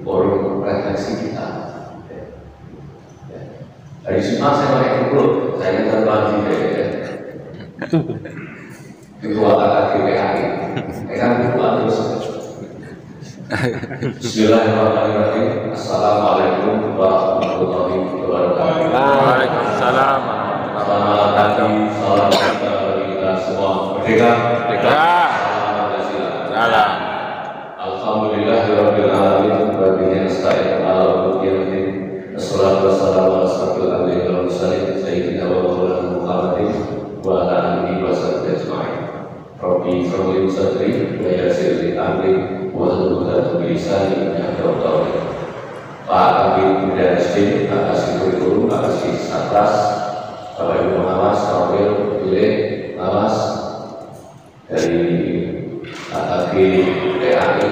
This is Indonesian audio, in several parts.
forum refleksi kita. Hari Jumat saya pakai kumpul, saya terbagi ketua KKPAI, kan ketua terus. Bismillahirrahmanirrahim. Assalamualaikum warahmatullahi wabarakatuh. Waalaikumsalam. Selamat pagi, salam sejahtera kita semua. Merdeka. Salam. Alhamdulillahirabbil alamin wa bihi nasta'in ala umuri din. Wassalatu wassalamu ala asyrofil anbiya'i wal mursalin sayyidina wa maulana Muhammadin wa ala alihi wa sahbihi ajma'in. Rabbi shrah li sadri wa yassir li amri wa hlul 'uqdatam min lisani yafqahu qawli. Pak Kabid Muda SD, Pak Kasih Kurikulum, Pak Kasih Satgas, Bapak Ibu Pengawas, Kawil, Pilih, Pengawas dari KKG PAI,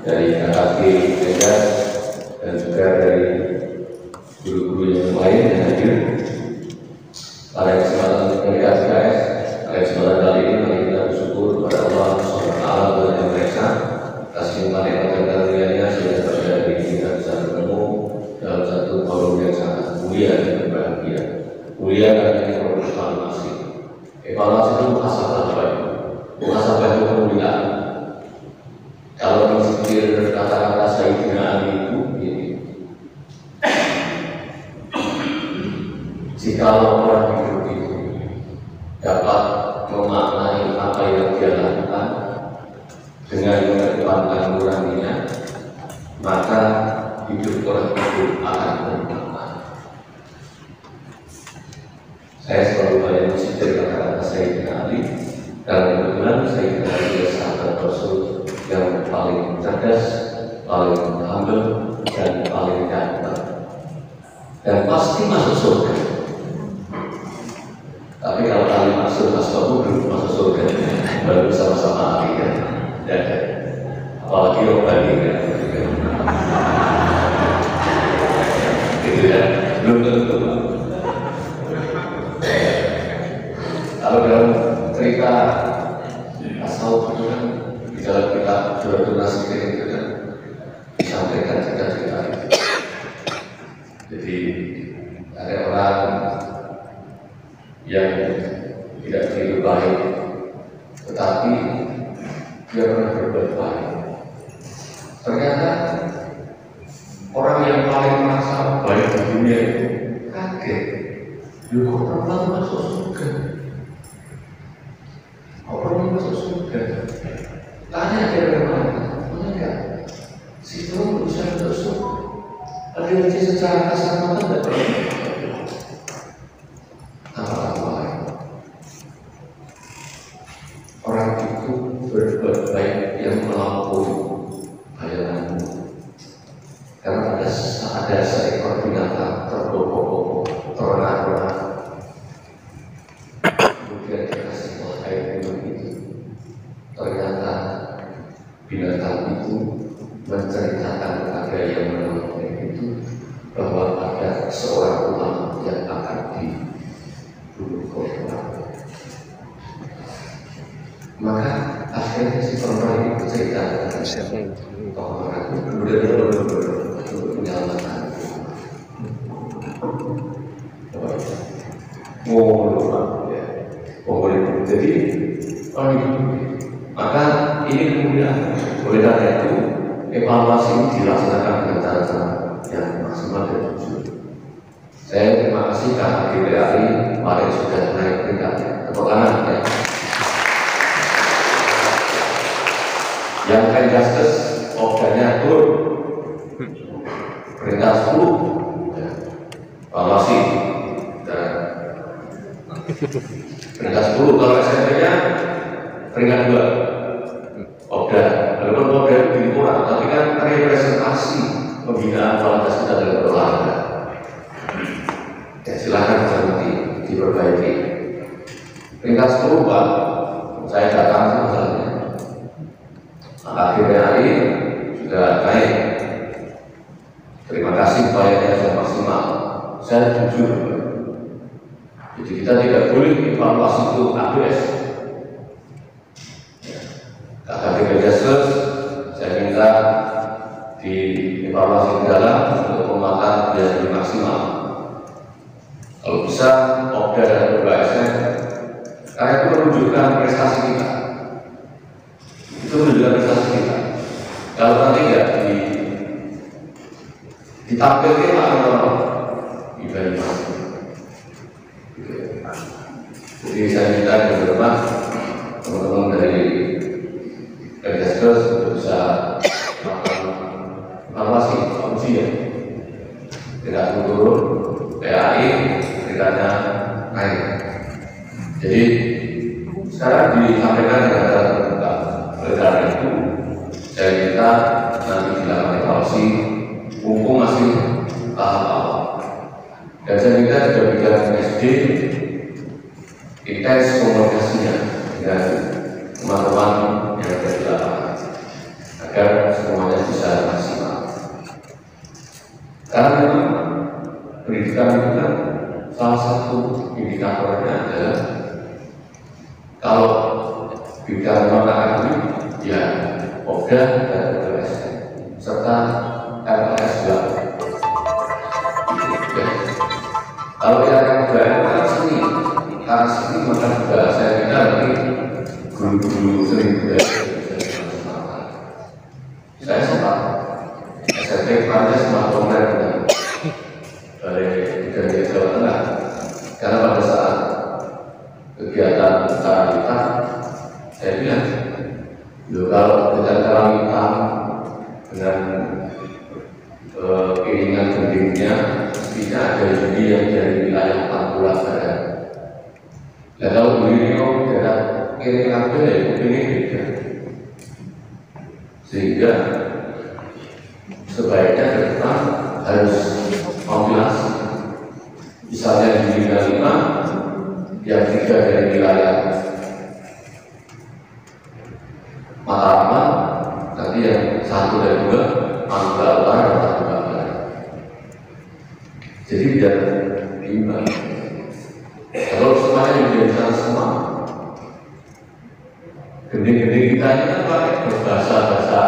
dari KKG Medan, dan juga dari guru-guru yang lain yang hadir. Pada kesempatan PKS, pada kesempatan kali ini mari kita bersyukur kepada Allah SWT dan mereka atas nikmat dan karunia-Nya sehingga terjadi kita bisa bertemu dalam satu forum yang sangat mulia dan berbahagia. Mulia karena kita berevaluasi. Evaluasi itu muhasabah baik. Muhasabah itu kemuliaan. Kalau dipikir kata-kata Sayyidina Ali itu begini, jika orang hidup itu dapat memaknai apa yang dia lakukan dengan mengedepankan nuraninya, maka hidup orang itu akan bermakna. Saya selalu banyak mencintai kata-kata Sayyidina Ali, dan kebetulan Sayyidina Ali adalah sahabat Rasul yang paling cerdas, paling humble, dan paling ganteng, dan pasti masuk surga. Tapi kalau kali masuk belum masuk surga, baru sama-sama Ali kan, dan apalagi Robani kan, gitu ya, belum tentu. Kalau dalam cerita asal itu kan di dalam kitab Durasi itu kan disampaikan cerita-cerita itu. Jadi ada orang yang tidak begitu baik, tetapi dia pernah berbuat baik. Ternyata orang yang paling merasa baik di dunia itu kaget, kok orang masuk surga? Orang masuk surga? Tanya dia bagaimana? Enggak. Situ bisa masuk surga. Ada secara kasar mata tidak pernah. Orang itu berbuat baik yang melampaui bayanganmu. Karena ada seekor binatang terbobok-bobok, ternak-ternak. Kemudian dikasih air minum itu. Ternyata binatang itu menceritakan kepada yang menolongnya itu bahwa ada seorang ulama yang akan dibunuh korban. Maka akhirnya si perempuan ini bercerita dengan orang itu, kemudian dia menyelamatkan. Jadi maka ini kemudian oleh karena itu evaluasi ini dilaksanakan dengan cara-cara yang maksimal dan jujur. Saya terima kasih karena KKPAI kemarin sudah naik peringkat tepuk tangan ya. Yang Justice organnya turun peringkat 10 ya. Evaluasi dan peringkat 10. Kalau SMP-nya peringkat 2 Obda, walaupun Obda itu lebih kurang, tapi kan representasi pembinaan kualitas kita dalam berolahraga. Ya silahkan nanti diperbaiki. Peringkat 10 Pak, saya datang misalnya, KKPAI juga naik. Terima kasih upayanya sudah maksimal. Saya jujur, jadi kita tidak boleh evaluasi itu ABS. KKP Media saya minta di maksimal. Kalau bisa Okda dan BASN, karena itu menunjukkan prestasi kita. Itu menunjukkan prestasi kita. Kalau nanti nggak ditampilkan orang-orang ibadah. Jadi saya minta di rumah teman-teman dari Kemenkes untuk bisa melakukan evaluasi ujian. Tidak turun, PAI ceritanya naik. Jadi sekarang disampaikan dengan cara terbuka. Oleh karena itu, saya minta nanti dilakukan evaluasi, mumpung masih tahap awal. Dan saya minta juga bidang SD intens komunikasinya dengan teman-teman yang ada di lapangan agar semuanya bisa maksimal. Karena memang pendidikan itu kan salah satu indikatornya adalah kalau bidang non akademik ya Okda dan BASN serta LPS juga. Kalau yang BASN kan seni, karena seni maka juga saya kira nanti guru-guru seni budaya bisa dimaksimalkan. Saya sempat SMP Prancis sama Kongres dari Jawa Tengah, karena pada saat kegiatan kita saya bilang, kalau kegiatan kita dengan keinginan gendingnya mestinya ada judi yang dari wilayah Pantura Barat. Dan kalau beliau daerah kiri kabel ya ini beda, sehingga sebaiknya ke depan harus kompilasi. Misalnya di Liga 5 yang 3 dari wilayah Mataraman, nanti yang 1 dan 2 Pantura Utara dan Pantura Barat. Jadi biar imbang. Kalau semuanya menjadi sana semua, gending-gending kita ini kan pakai berbahasa-bahasa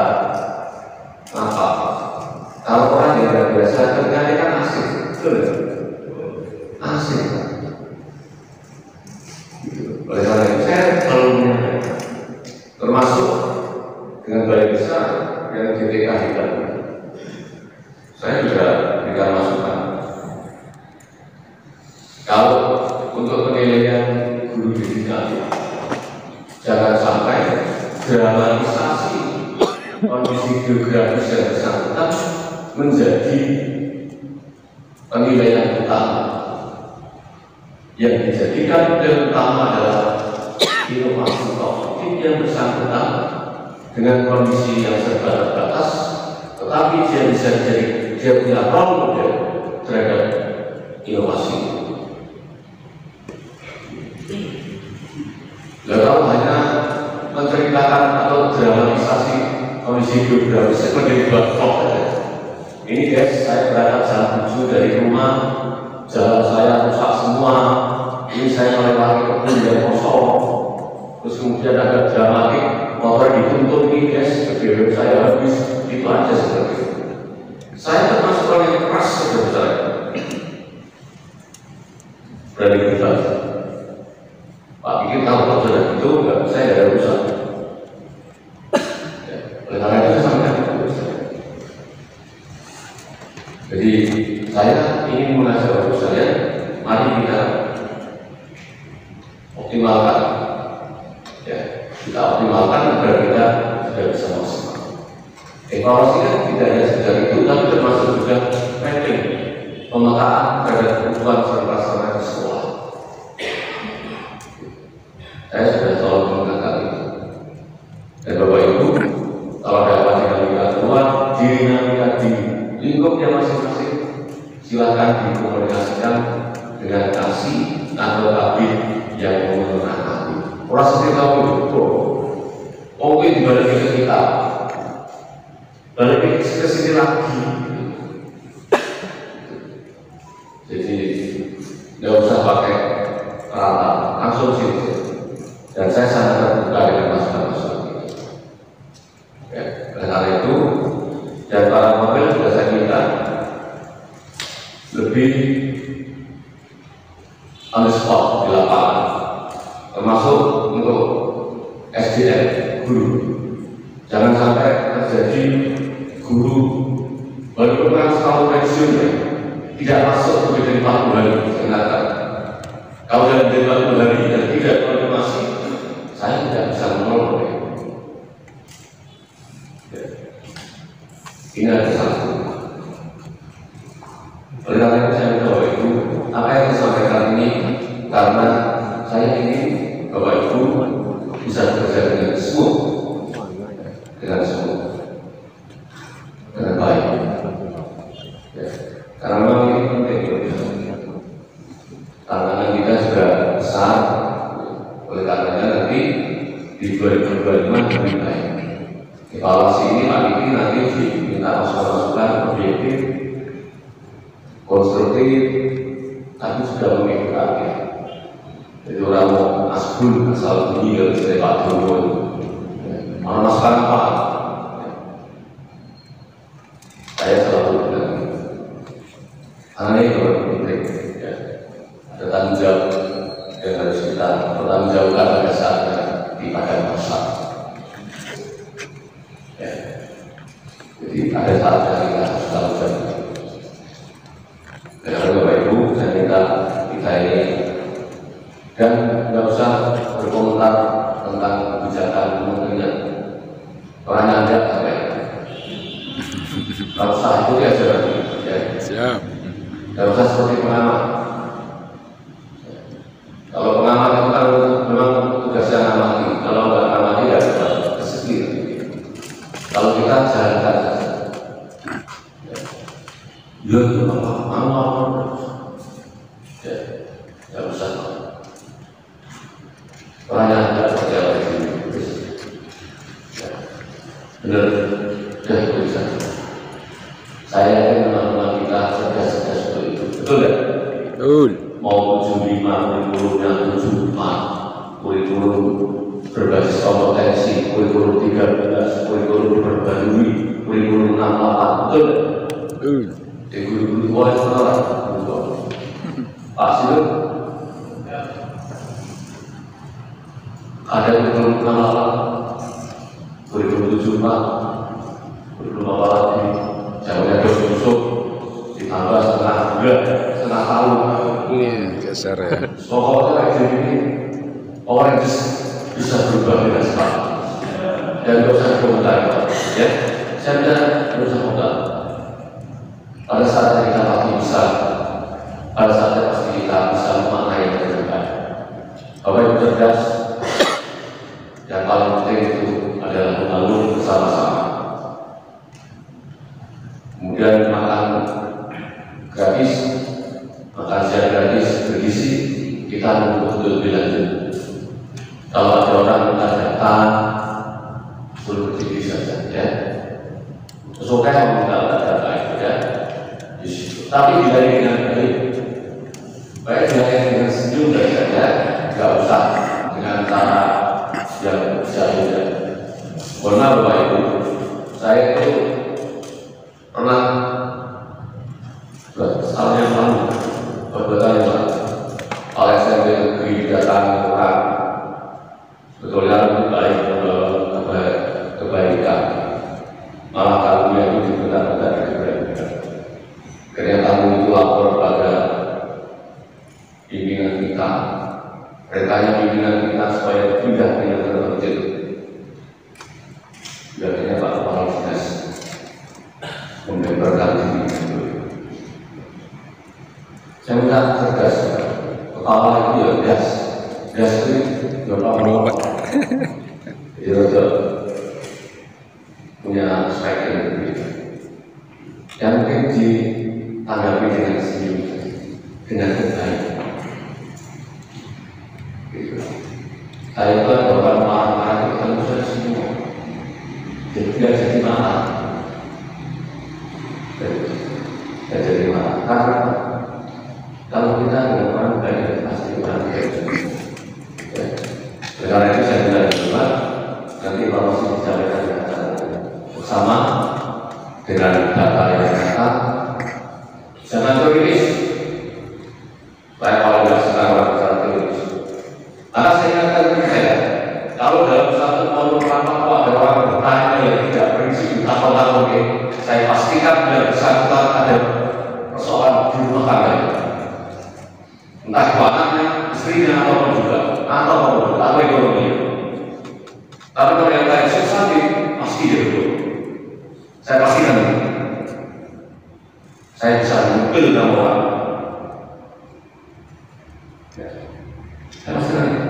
apa? Kalau orang yang tidak biasa ternyata kan asing, betul? Asing. Oleh karena itu saya selalu termasuk dengan balai besar yang GTK kita. Saya juga berikan masukan. Kalau untuk penilaian guru digital, jangan sampai dramatisasi kondisi geografis yang bersangkutan menjadi penilaian utama. Yang dijadikan yang utama adalah inovasi kognitif yang bersangkutan dengan kondisi yang serba terbatas, tetapi dia bisa jadi dia punya role model terhadap inovasi. Kalau hanya menceritakan atau dramatisasi kondisi geografis menjadi buat vlog saja. Ini guys, saya berangkat jam 7 dari rumah, jalan saya rusak semua. Ini saya melewati kebun yang kosong. Terus kemudian agak dramatik, motor dituntun ini guys, BBM saya habis, itu aja seperti itu. Saya termasuk orang yang keras sebenarnya. Berani berubah. Pak bikin tahu kalau sudah itu, saya tidak ada urusan. Oleh karena itu saya sampaikan itu. Jadi saya ingin mengajak waktu saya, mari kita optimalkan, ya, kita optimalkan agar kita sudah bisa maksimal. Evaluasi kan tidak hanya sekedar itu, tapi termasuk juga mapping, pemetaan terhadap kebutuhan serta sarana di sekolah. Saya sudah selalu mengatakan itu. Dan Bapak Ibu, kalau dapat dinamika keluar, dinamika di lingkupnya masing-masing, silakan dikomunikasikan dengan kasih atau kabin yang menggunakan hati. Orang seperti tahu itu, oke dibalik ke kita, balik ke sini lagi. Jadi nggak usah pakai peralatan, langsung sini. Dan saya sangat terbuka dengan masukan-masukan ini. Ya, karena itu, dan para mobil sudah saya minta lebih lebih on the spot di lapangan, termasuk untuk SDM guru. Jangan sampai terjadi guru walaupun kan selalu pensiun ya, tidak masuk lebih dari 40 hari. Ternyata kalau yang dari 40 hari dan tidak konfirmasi, saya tidak bisa menolong. Ini ada satu. Oleh karena itu saya minta Bapak Ibu, apa yang saya sampaikan ini karena saya ingin Bapak Ibu bisa bekerja dengan smooth, dengan baik. Ya. Karena memang ini penting. Tantangan kita juga besar. Oleh karenanya nanti di 2025 lebih baik. Evaluasi ini Pak Diki nanti diminta masukan objektif, konstruktif, tapi sudah memikirkan. Jadi orang mau asbun asal tinggi dari istilah Pak Jokowi, mana masukan apa? Saya selalu bilang, karena ini penting, ya. Ada tanggung jawab yang harus kita pertanggungjawabkan pada saatnya di padang masa. Ya. Jadi ada saatnya kita harus tanggung jawab. Dan Bapak Ibu, saya minta kita ini dan nggak usah berkomentar tentang kebijakan kementerian. Orangnya ada apa ya? Nggak usah itu aja, ya. Siap. Nggak usah seperti pengamat. Kalau pengamat itu kan memang tugasnya ngamati. Kalau nggak ngamati ya kesegi. Kalau kita jalankan saja. Ya, ya, nggak usah. Orangnya nggak percaya lagi. Benar, sudah bisa. Saya yakin teman-teman kita cerdas-cerdas seperti itu. Betul ya? Betul. Mau 75 kurikulum yang 74, kurikulum berbasis kompetensi, kurikulum 13, kurikulum diperbarui, kurikulum 68. Betul ya? Betul. Guru-guru tua itu orang pasti itu ada kurikulum 68, kurikulum 74, kurikulum apa lagi? Jawabannya terus busuk ditambah setengah tahun. Geser ya. Pokoknya kayak gini orang bisa berubah dengan cepat dan tidak usah komentar, ya. Saya tidak usah komentar. Pada saatnya kita pasti bisa, pada saatnya pasti kita bisa memaknai dengan baik. Bapak Ibu cerdas, yang paling penting itu adalah membangun bersama-sama. Kemudian makan gratis, makan siang gratis, bergizi, kita betul-betul lebih lanjut. Kalau ada orang minta data, suruh berdiri saja, ya. Sesuai meminta data itu, ya. Tapi bila dengan baik dengan senyum saja, nggak usah dengan cara yang jauh. Karena Bapak Ibu, saya itu pernah tahun yang lalu, beberapa yang lalu, SMP negeri didatangi orang, sebetulnya lebih baik kebaikan, malah kalau dia itu benar-benar kebaikan. Karena tamu itu lapor pada pimpinan kita, perintahnya pimpinan kita supaya pindah ke yang terpencil. Biasanya Pak Kepala Dinas membeberkan diri. Saya minta cerdas, kepala itu ya bias itu ya apa? Dia punya spek yang berbeda. Yang mungkin ditanggapi dengan senyum, dengan baik. Saya itu ada orang marah-marah itu kan bisa semua. Jadi tidak jadi marah. Tidak jadi marah. Karena kalau kita dengan orang baik pasti orang baik. Karena itu saya bilang juga nanti evaluasi disampaikan bersama dengan data yang nyata. Jangan terlilis maupun rapat kok ada orang bertanya yang tidak prinsip takut-takut, saya pastikan tidak bersangkutan ada persoalan di rumah tangga, entah itu anaknya, istrinya, ataupun juga atau ekonomi. Tapi kalau yang lain susah, pasti dia betul. Saya pastikan ini. Saya bisa mengukil nama orang. Ya. Saya pastikan ini.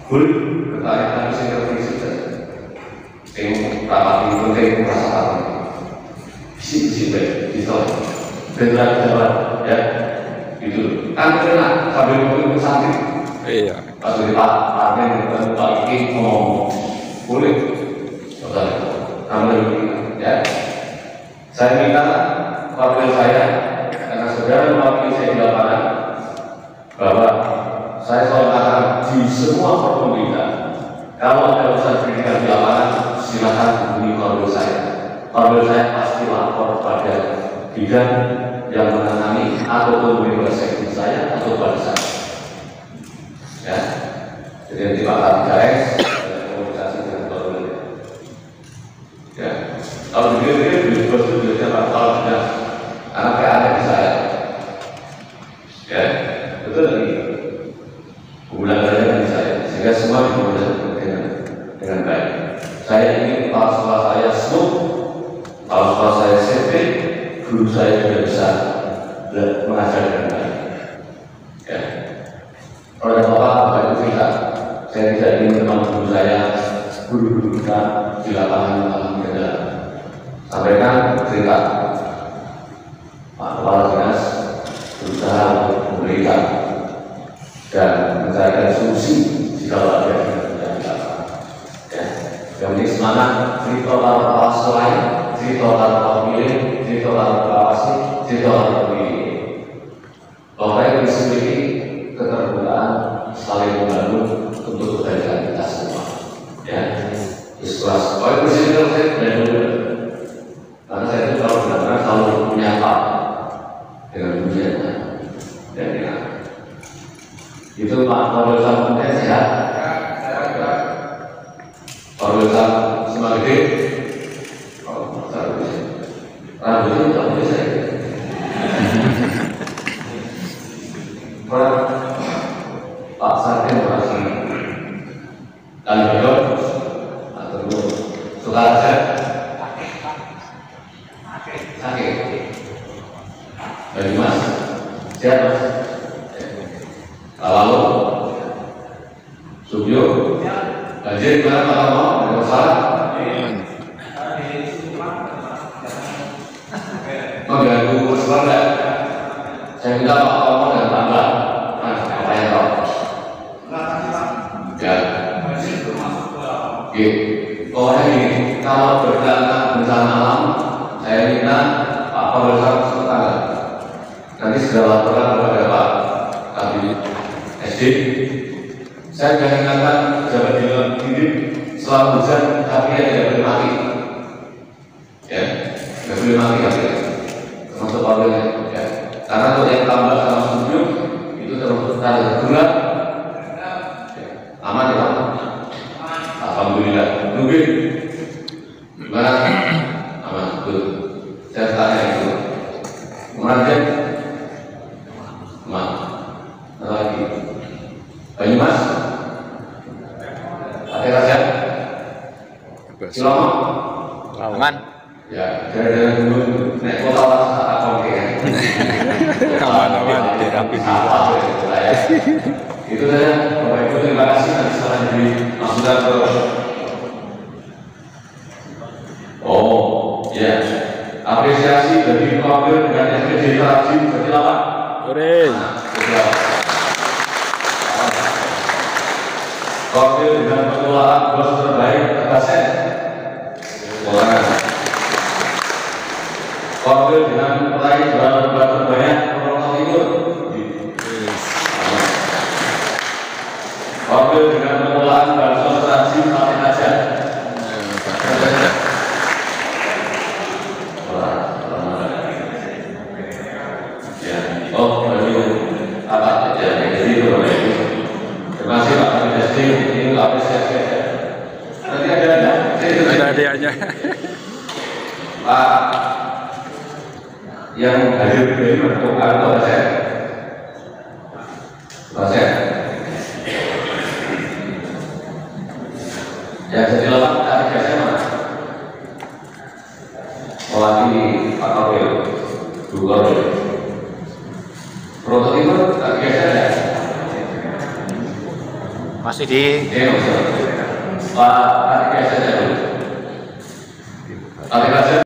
Gul, bertanya tapi saya terpikir saja. Yang rapat ini penting perasaan. Bisi-bisi baik, gitu. Beneran, ya. Gitu. Kan pernah sambil ngomong santri. Iya. Pas di Pak Armin, Pak Iki ngomong, boleh. Kamu ya. Saya minta wakil saya, karena saudara mewakili saya di lapangan, bahwa saya selalu katakan di semua pemerintah, kalau ada urusan pendidikan di lapangan, silakan hubungi wakil saya. Wakil saya pasti lapor pada bidang yang menangani ataupun bebas sektor saya atau pada saya. Ya, jadi nanti Pak Kapolres komunikasi dengan Kapolres. Ya, kalau begini bebas tujuannya Pak kalau sudah anaknya ada di saya. Ya, betul lagi. Hubungan di saya, sehingga semua dihubungkan dengan baik. Saya ingin kepala sekolah saya smooth, kepala sekolah saya safety, guru saya juga bisa mengajar dengan baik. Ya. Kalau ada apa-apa, itu kita. Saya tidak ingin teman guru saya, guru-guru kita di lapangan beda. Sampaikan cerita Pak Kepala Dinas berusaha untuk memberikan dan mencarikan solusi jika ada yang tidak dilakukan. Ya. Yang penting semangat, cerita para kepala sekolah, cerita para pemilik, cerita para pengawasan, cerita para pemilik. Pokoknya bisa memiliki keterbukaan saling membangun untuk kebaikan kita semua. Ya, ikhlas. Pokoknya presiden saya benar dulu. Karena saya itu kalau benar-benar selalu menyapa dengan pujiannya dan dengan itu Pak Kapolres kemudian sehat. Kapolres semua gede. Oh, rambutnya tak boleh saya. Pak Sarkin merasa dan beliau atau saudara saya sakit. Bagi Mas, sehat Mas. Lalu Subyo, banjir gimana Pak Kamu? Ada masalah? Mengganggu masalah enggak? Saya minta Pak Kamu dan tambah. Apa yang tahu? Ya. Oke. Pokoknya gini, kalau berdampak bencana alam, saya minta Pak Kapolres tetangga. Nanti segera laporan kepada Pak Kabinet SD. Saya sudah ingatkan jabat diri selama hujan tapi tidak boleh mati. Ya, tidak boleh mati ya. Termasuk Kapolres ya. Karena kalau yang tambah sama studio itu termasuk tanda gerak. Aman ya Pak? Alhamdulillah. Nunggu gimana? Aman, betul. Saya tanya itu. Kemudian aman. Ada lagi. Banyumas? Ada raja? Ciloma? Aman. Ya, dari dulu naik kota lah apa ya? Aman, terapi itu saja. Bapak Ibu terima kasih. Nanti setelah jadi masukan ke ya, apresiasi dari wakil dengan SPD Teraji berarti apa? Wakil dengan pengelolaan bos terbaik Tegasen. Wakil dengan peraih juara terbanyak Purwokerto Timur. Wakil dengan pengelolaan bansos Teraji Sampai Aja. Terima kasih Pak Kabineti, ini apresiasi. Pak yang hadir dari bentuk atau dosen. Yang jadi lepas dari biasanya mana? Mewakili Pak Kapil, dua prototipe tak biasanya. Masih di Pak biasanya dulu.